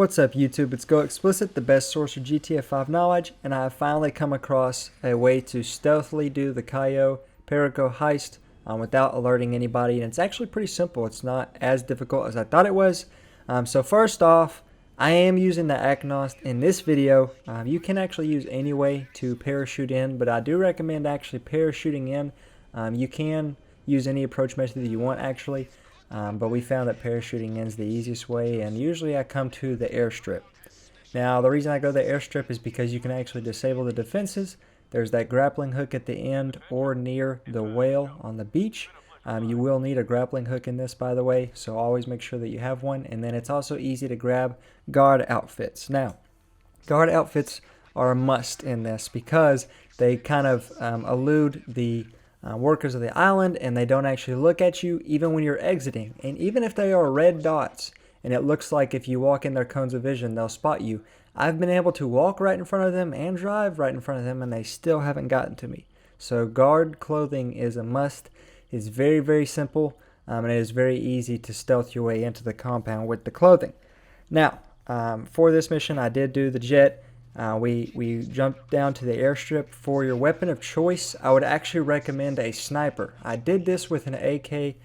What's up YouTube, it's Go Explicit, the best source of GTA 5 knowledge, and I have finally come across a way to stealthily do the Cayo Perico Heist without alerting anybody, and it's actually pretty simple. It's not as difficult as I thought it was. So first off, I am using the agnost in this video. You can actually use any way to parachute in, but I do recommend actually parachuting in. You can use any approach method that you want actually. But we found that parachuting in is the easiest way, and usually I come to the airstrip. Now, the reason I go to the airstrip is because you can actually disable the defenses. There's that grappling hook at the end or near the whale on the beach. You will need a grappling hook in this, by the way, so always make sure that you have one. And then it's also easy to grab guard outfits. Now, guard outfits are a must in this because they kind of elude the workers of the island, and they don't actually look at you even when you're exiting. And even if they are red dots and it looks like if you walk in their cones of vision they'll spot you, I've been able to walk right in front of them and drive right in front of them and they still haven't gotten to me. So guard clothing is a must. It's very, very simple, and it is very easy to stealth your way into the compound with the clothing. Now, for this mission I did do the jet. We jumped down to the airstrip. For your weapon of choice, I would actually recommend a sniper. I did this with an AK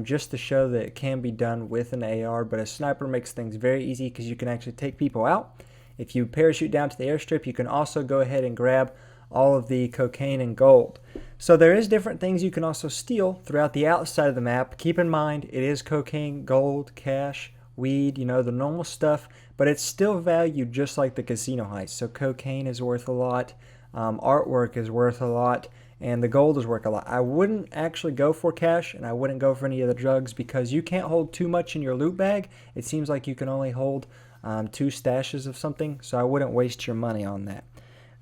just to show that it can be done with an AR, but a sniper makes things very easy because you can actually take people out. If you parachute down to the airstrip, you can also go ahead and grab all of the cocaine and gold. So there is different things you can also steal throughout the outside of the map. Keep in mind, it is cocaine, gold, cash, weed, you know, the normal stuff, but it's still valued just like the casino heist. So cocaine is worth a lot, artwork is worth a lot, and the gold is worth a lot. I wouldn't actually go for cash, and I wouldn't go for any of the drugs because you can't hold too much in your loot bag. It seems like you can only hold 2 stashes of something, so I wouldn't waste your money on that.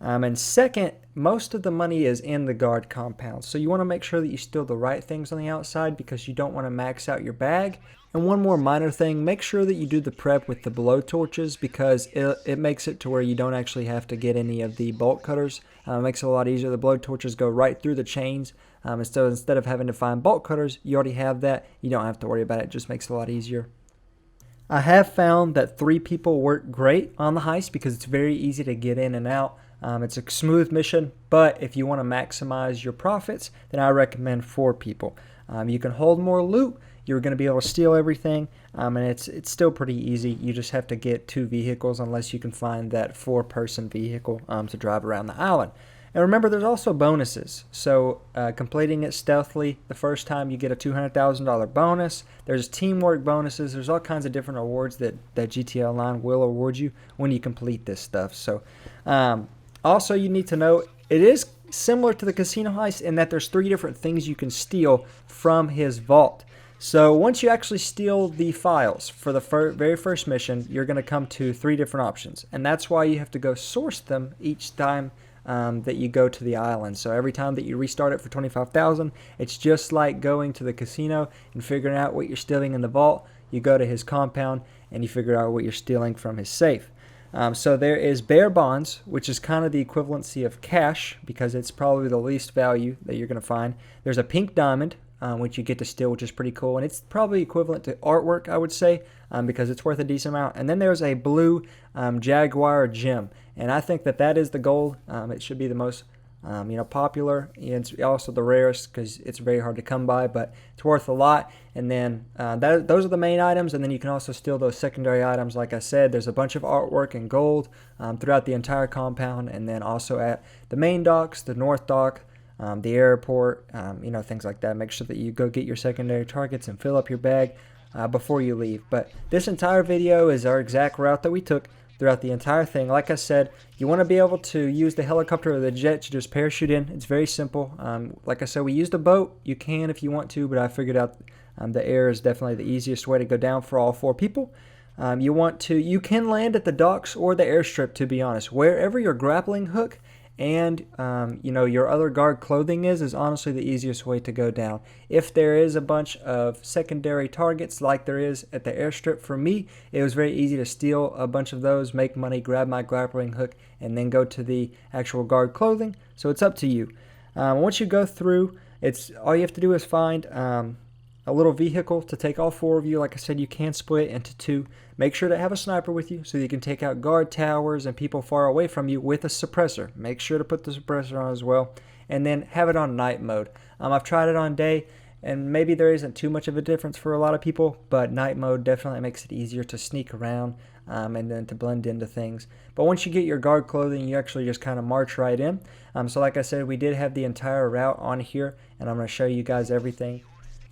And second, most of the money is in the guard compound, so you want to make sure that you steal the right things on the outside because you don't want to max out your bag. And one more minor thing, make sure that you do the prep with the blow torches because it makes it to where you don't actually have to get any of the bolt cutters. It makes it a lot easier. The blow torches go right through the chains, so instead of having to find bolt cutters, you already have that. You don't have to worry about it. It just makes it a lot easier. I have found that 3 people work great on the heist because it's very easy to get in and out. It's a smooth mission, but if you want to maximize your profits, then I recommend 4 people. You can hold more loot. You're going to be able to steal everything, and it's still pretty easy. You just have to get 2 vehicles unless you can find that 4-person vehicle to drive around the island. And remember, there's also bonuses. So completing it stealthily the first time, you get a $200,000 bonus. There's teamwork bonuses. There's all kinds of different awards that GTA Online will award you when you complete this stuff. So also, you need to know it is similar to the casino heist in that there's 3 different things you can steal from his vault. So once you actually steal the files for the very first mission, you're going to come to 3 different options. And that's why you have to go source them each time that you go to the island. So every time that you restart it for 25,000, it's just like going to the casino and figuring out what you're stealing in the vault. You go to his compound and you figure out what you're stealing from his safe. So there is bear bonds, which is kind of the equivalency of cash because it's probably the least value that you're going to find. There's a pink diamond, which you get to steal, which is pretty cool. And it's probably equivalent to artwork, I would say, because it's worth a decent amount. And then there's a blue Jaguar gem. And I think that is the gold. It should be the most popular. It's also the rarest because it's very hard to come by, but it's worth a lot. And then those are the main items. And then you can also steal those secondary items. Like I said, there's a bunch of artwork and gold throughout the entire compound. And then also at the main docks, the north dock, the airport, things like that. Make sure that you go get your secondary targets and fill up your bag before you leave. But this entire video is our exact route that we took throughout the entire thing. Like I said, you want to be able to use the helicopter or the jet to just parachute in. It's very simple. Like I said, we used a boat. You can if you want to, but I figured out the air is definitely the easiest way to go down for all 4 people. You can land at the docks or the airstrip, to be honest. Wherever your grappling hook and your other guard clothing is honestly the easiest way to go down. If there is a bunch of secondary targets like there is at the airstrip, for me it was very easy to steal a bunch of those, make money, grab my grappling hook, and then go to the actual guard clothing. So it's up to you. Once you go through, all you have to do is find a little vehicle to take all 4 of you. Like I said, you can split into 2. Make sure to have a sniper with you so you can take out guard towers and people far away from you with a suppressor. Make sure to put the suppressor on as well. And then have it on night mode. I've tried it on day, and maybe there isn't too much of a difference for a lot of people, but night mode definitely makes it easier to sneak around and then to blend into things. But once you get your guard clothing, you actually just kind of march right in. So like I said, we did have the entire route on here, and I'm going to show you guys everything.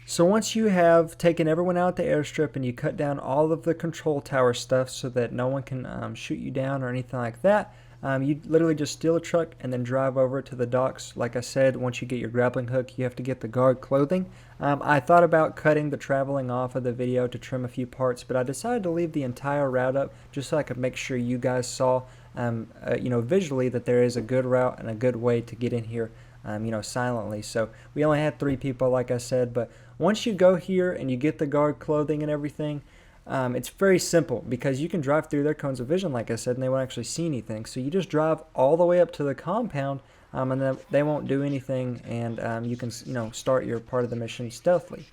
So once you have taken everyone out the airstrip and you cut down all of the control tower stuff so that no one can shoot you down or anything like that, you literally just steal a truck and then drive over to the docks. Like I said, once you get your grappling hook, you have to get the guard clothing. I thought about cutting the traveling off of the video to trim a few parts, but I decided to leave the entire route up just so I could make sure you guys saw, visually that there is a good route and a good way to get in here, silently. So we only had 3 people, like I said, but once you go here and you get the guard clothing and everything, it's very simple because you can drive through their cones of vision, like I said, and they won't actually see anything. So you just drive all the way up to the compound, and then they won't do anything, and you can, start your part of the mission stealthily.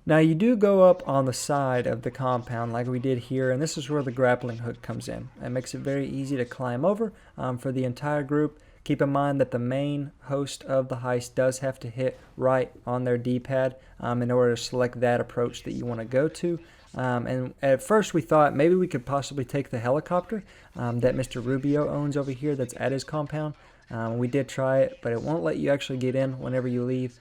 Now you do go up on the side of the compound like we did here, and this is where the grappling hook comes in. It makes it very easy to climb over for the entire group. Keep in mind that the main host of the heist does have to hit right on their D-pad in order to select that approach that you want to go to. And at first we thought maybe we could possibly take the helicopter that Mr. Rubio owns over here that's at his compound. We did try it, but it won't let you actually get in whenever you leave.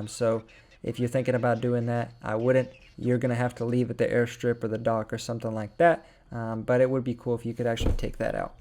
So if you're thinking about doing that, I wouldn't. You're going to have to leave at the airstrip or the dock or something like that. But it would be cool if you could actually take that out.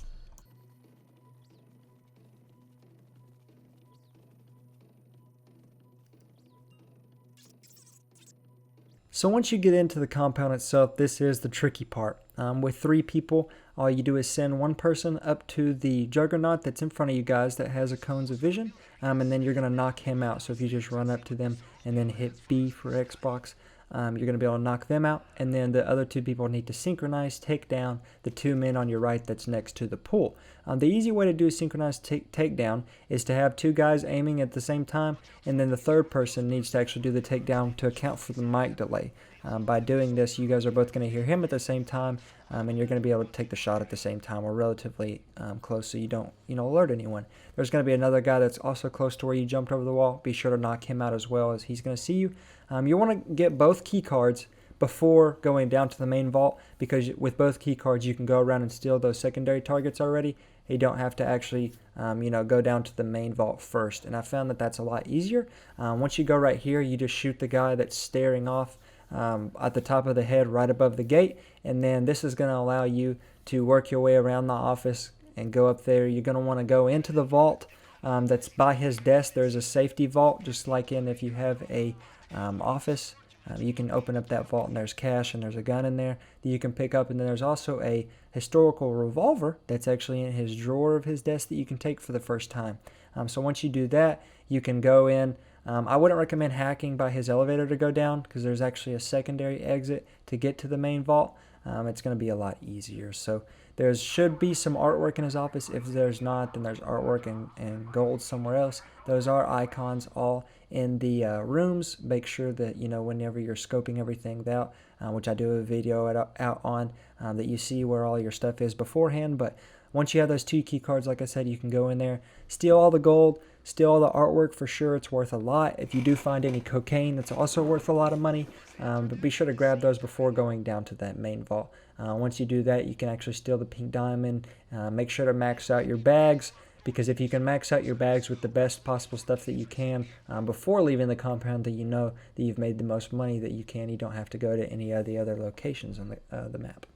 So once you get into the compound itself, this is the tricky part. With 3 people, all you do is send one person up to the juggernaut that's in front of you guys that has a cones of vision, and then you're going to knock him out. So if you just run up to them and then hit B for Xbox, you're going to be able to knock them out, and then the other 2 people need to synchronize, take down the 2 men on your right that's next to the pool. The easy way to do a synchronized takedown is to have 2 guys aiming at the same time, and then the 3rd person needs to actually do the takedown to account for the mic delay. By doing this, you guys are both going to hear him at the same time, and you're going to be able to take the shot at the same time or relatively close so you don't alert anyone. There's going to be another guy that's also close to where you jumped over the wall. Be sure to knock him out as well, as he's going to see you. You want to get both key cards before going down to the main vault, because with both key cards you can go around and steal those secondary targets already. You don't have to actually go down to the main vault first, and I found that that's a lot easier. Once you go right here, you just shoot the guy that's staring off at the top of the head right above the gate, and then this is going to allow you to work your way around the office and go up there. You're going to want to go into the vault that's by his desk. There's a safety vault, just like in if you have a office. You can open up that vault and there's cash and there's a gun in there that you can pick up, and then there's also a historical revolver that's actually in his drawer of his desk that you can take for the first time. So once you do that, you can go in. I wouldn't recommend hacking by his elevator to go down, because there's actually a secondary exit to get to the main vault. It's going to be a lot easier. So there should be some artwork in his office. If there's not, then there's artwork in gold somewhere else. Those are icons all in the rooms. Make sure that, whenever you're scoping everything out, which I do a video out on, that you see where all your stuff is beforehand. But once you have those 2 key cards, like I said, you can go in there, steal all the gold, steal all the artwork. For sure, it's worth a lot. If you do find any cocaine, that's also worth a lot of money. But be sure to grab those before going down to that main vault. Once you do that, you can actually steal the pink diamond. Make sure to max out your bags, because if you can max out your bags with the best possible stuff that you can before leaving the compound, then you know that you've made the most money that you can. You don't have to go to any of the other locations on the map.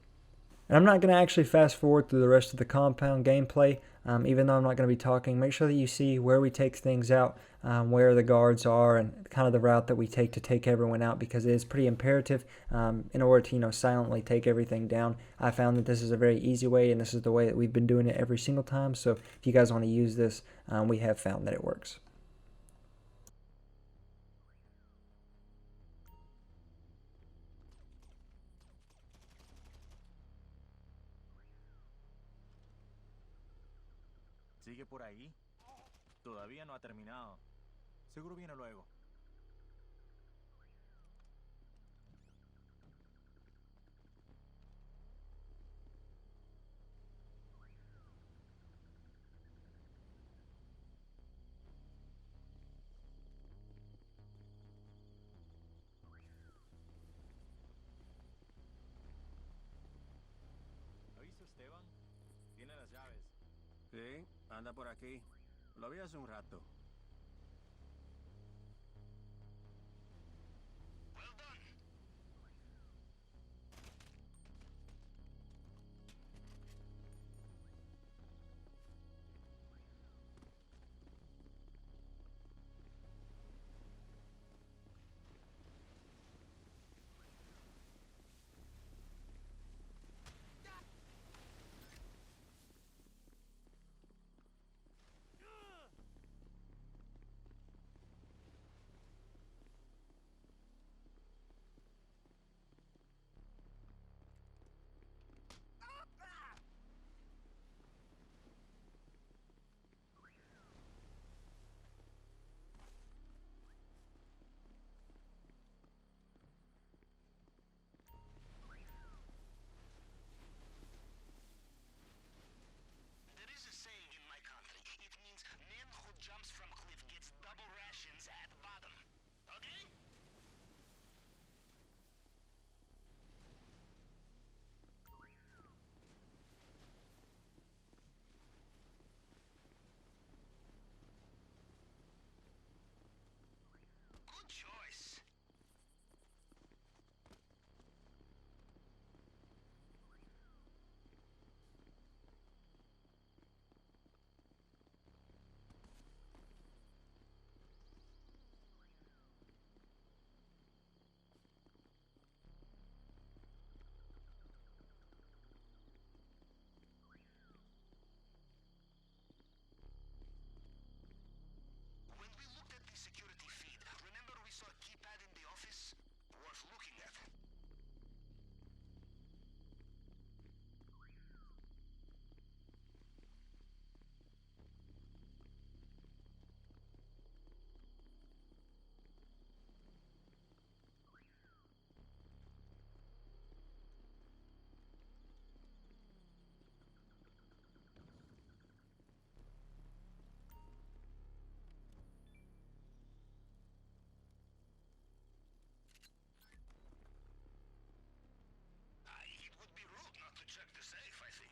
And I'm not going to actually fast forward through the rest of the compound gameplay, even though I'm not going to be talking. Make sure that you see where we take things out, where the guards are, and kind of the route that we take to take everyone out, because it is pretty imperative in order to silently take everything down. I found that this is a very easy way, and this is the way that we've been doing it every single time. So if you guys want to use this, we have found that it works. ¿Sigue por ahí? Todavía no ha terminado. Seguro viene luego. ¿Lo hizo Esteban? Tiene las llaves. Sí, anda por aquí. Lo vi hace un rato. There is a saying in my country. It means man who jumps from cliff gets double rations at bottom. Okay? Good choice. When we looked at the security feed, remember we saw a keypad in the office? Worth looking at. It would be rude not to check the safe, I think.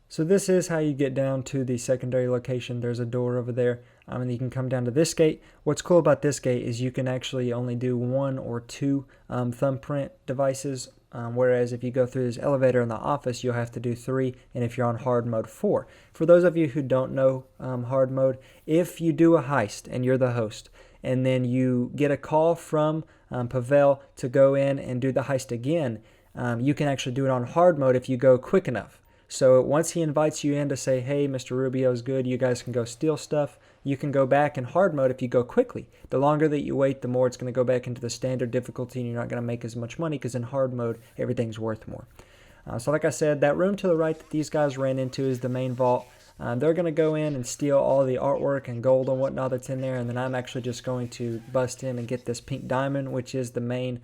So this is how you get down to the secondary location. There's a door over there, and you can come down to this gate. What's cool about this gate is you can actually only do 1 or 2 thumbprint devices, whereas if you go through this elevator in the office, you'll have to do 3, and if you're on hard mode, 4. For those of you who don't know hard mode, if you do a heist and you're the host, and then you get a call from Pavel to go in and do the heist again, you can actually do it on hard mode if you go quick enough. So once he invites you in to say, hey, Mr. Rubio's good, you guys can go steal stuff, you can go back in hard mode if you go quickly. The longer that you wait, the more it's going to go back into the standard difficulty and you're not going to make as much money because in hard mode, everything's worth more. So like I said, that room to the right that these guys ran into is the main vault. They're going to go in and steal all the artwork and gold and whatnot that's in there, and then I'm actually just going to bust in and get this pink diamond, which is the main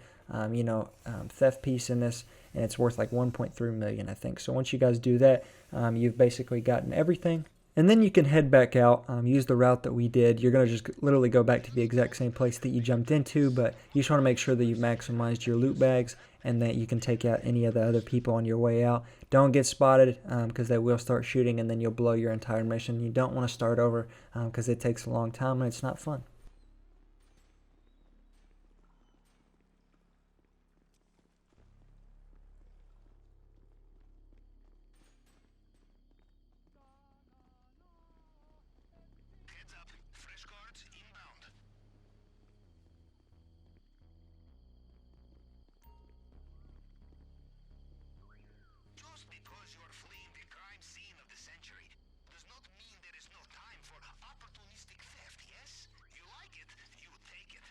theft piece in this, and it's worth like 1.3 million, I think. So once you guys do that, you've basically gotten everything, And then you can head back out, use the route that we did. You're going to just literally go back to the exact same place that you jumped into, but you just want to make sure that you've maximized your loot bags and that you can take out any of the other people on your way out. Don't get spotted because they will start shooting and then you'll blow your entire mission. You don't want to start over because it takes a long time and it's not fun. Heads up. Fresh guards inbound. Just because you're fleeing the crime scene of the century does not mean there is no time for opportunistic theft, yes? You like it, you take it.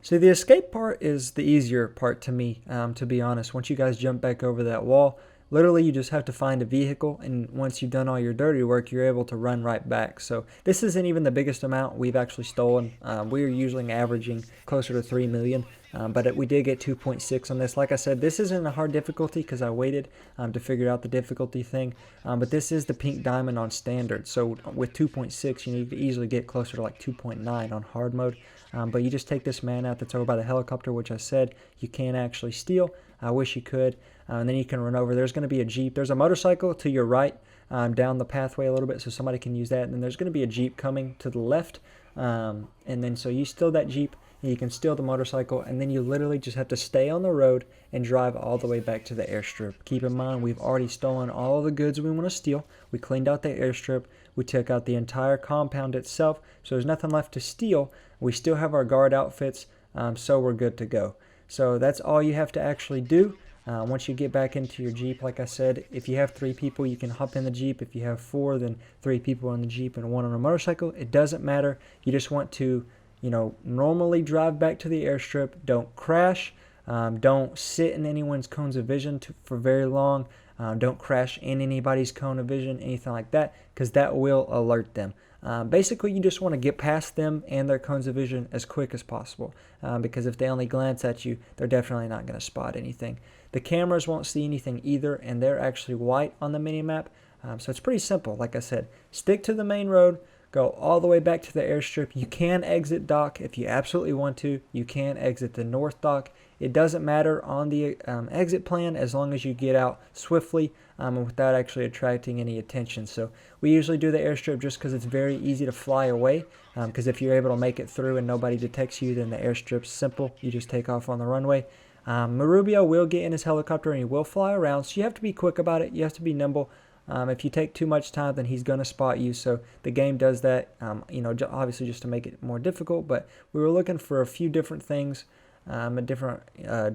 So the escape part is the easier part to me, to be honest. Once you guys jump back over that wall, literally you just have to find a vehicle, and once you've done all your dirty work, you're able to run right back. So this isn't even the biggest amount we've actually stolen. We're usually averaging closer to 3 million, but we did get 2.6 on this. Like I said, this isn't a hard difficulty because I waited to figure out the difficulty thing, but this is the pink diamond on standard. So with 2.6, you need to easily get closer to like 2.9 on hard mode. But you just take this man out that's over by the helicopter, which I said you can't actually steal. I wish you could. And then you can run over. There's going to be a Jeep. There's a motorcycle to your right down the pathway a little bit, so somebody can use that. And then there's going to be a Jeep coming to the left. And then so you steal that Jeep, and you can steal the motorcycle, and then you literally just have to stay on the road and drive all the way back to the airstrip. Keep in mind, we've already stolen all the goods we want to steal. We cleaned out the airstrip. We took out the entire compound itself, so there's nothing left to steal. We still have our guard outfits, so we're good to go. So that's all you have to actually do. Once you get back into your Jeep, like I said, if you have 3 people, you can hop in the Jeep. If you have 4, then 3 people in the Jeep and 1 on a motorcycle. It doesn't matter. You just want to, normally drive back to the airstrip. Don't crash. Don't sit in anyone's cones of vision for very long. Don't crash in anybody's cone of vision, anything like that, because that will alert them. Basically, you just want to get past them and their cones of vision as quick as possible, because if they only glance at you, they're definitely not going to spot anything. The cameras won't see anything either, and they're actually white on the minimap, so it's pretty simple. Like I said, stick to the main road, go all the way back to the airstrip. You can exit dock if you absolutely want to. You can exit the north dock. It doesn't matter on the exit plan as long as you get out swiftly and without actually attracting any attention. So we usually do the airstrip just because it's very easy to fly away, because if you're able to make it through and nobody detects you, then the airstrip's simple. You just take off on the runway. Marubio will get in his helicopter and he will fly around, so you have to be quick about it. You have to be nimble. If you take too much time, then he's going to spot you. So the game does that, obviously just to make it more difficult. But we were looking for a few different things, at different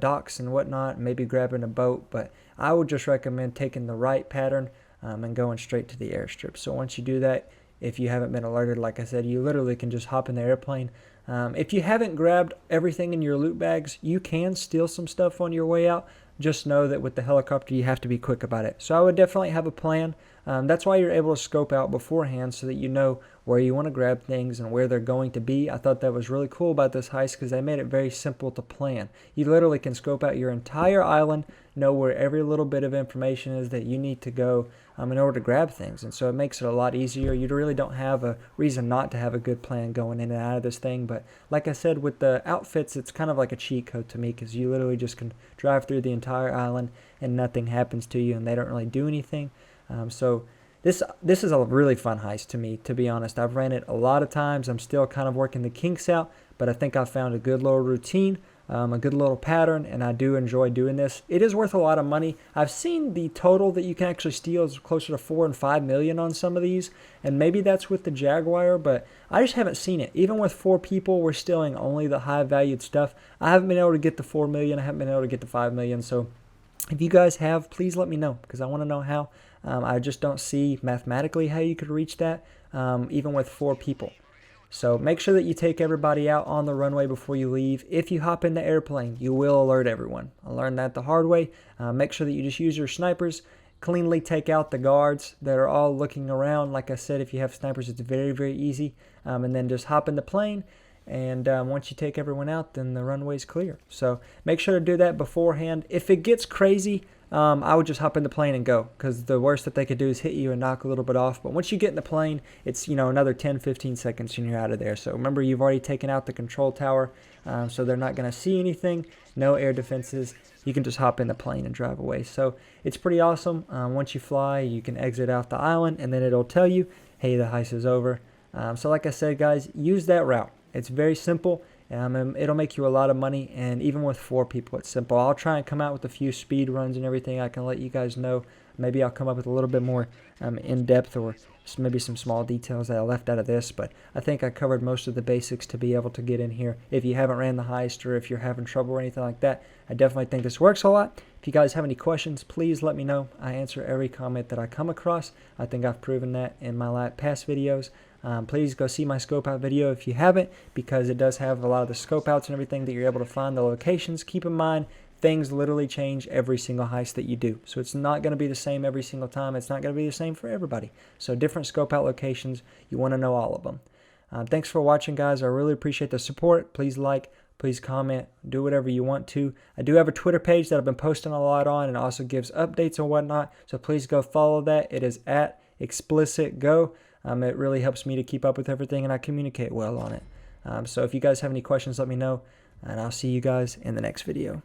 docks and whatnot, maybe grabbing a boat. But I would just recommend taking the right pattern and going straight to the airstrip. So once you do that, if you haven't been alerted, like I said, you literally can just hop in the airplane. If you haven't grabbed everything in your loot bags, you can steal some stuff on your way out. just know that with the helicopter you have to be quick about it. So I would definitely have a plan. That's why you're able to scope out beforehand so that you know where you want to grab things and where they're going to be. I thought that was really cool about this heist because they made it very simple to plan. You literally can scope out your entire island, know where every little bit of information is that you need to go in order to grab things. And so it makes it a lot easier. You really don't have a reason not to have a good plan going in and out of this thing. But like I said, with the outfits, it's kind of like a cheat code to me because you literally just can drive through the entire island and nothing happens to you and they don't really do anything. So this is a really fun heist to me, to be honest. I've ran it a lot of times. I'm still kind of working the kinks out, but I think I've found a good little routine, a good little pattern, and I do enjoy doing this. It is worth a lot of money. I've seen the total that you can actually steal is closer to 4 and 5 million on some of these, and maybe that's with the Jaguar, but I just haven't seen it. Even with 4 people, we're stealing only the high-valued stuff. I haven't been able to get the 4 million. I haven't been able to get the 5 million, so if you guys have, please let me know because I want to know how. I just don't see mathematically how you could reach that, even with 4 people. So make sure that you take everybody out on the runway before you leave. If you hop in the airplane, you will alert everyone. I learned that the hard way. Make sure that you just use your snipers. Cleanly take out the guards that are all looking around. Like I said, if you have snipers, it's very, very easy. And then just hop in the plane. And once you take everyone out, then the runway's clear. So make sure to do that beforehand. If it gets crazy, I would just hop in the plane and go because the worst that they could do is hit you and knock a little bit off. But once you get in the plane, it's another 10-15 seconds and you're out of there. So remember, you've already taken out the control tower, so they're not going to see anything. No air defenses. You can just hop in the plane and drive away. So it's pretty awesome. Once you fly, you can exit out the island and then it'll tell you, hey, the heist is over. So like I said, guys, use that route. It's very simple. It'll make you a lot of money, and even with 4 people, it's simple. I'll try and come out with a few speed runs and everything. I can let you guys know. Maybe I'll come up with a little bit more in-depth or maybe some small details that I left out of this, but I think I covered most of the basics to be able to get in here. If you haven't ran the heist or if you're having trouble or anything like that, I definitely think this works a lot. If you guys have any questions, please let me know. I answer every comment that I come across. I think I've proven that in my past videos. Please go see my scope out video if you haven't, because it does have a lot of the scope outs and everything that you're able to find the locations. Keep in mind, things literally change every single heist that you do. So it's not going to be the same every single time. It's not going to be the same for everybody. So different scope out locations, you want to know all of them. Thanks for watching, guys. I really appreciate the support. Please like, please comment, do whatever you want to. I do have a Twitter page that I've been posting a lot on and also gives updates and whatnot. So please go follow that. It is at ExplicitGo. It really helps me to keep up with everything and I communicate well on it. So if you guys have any questions, let me know and I'll see you guys in the next video.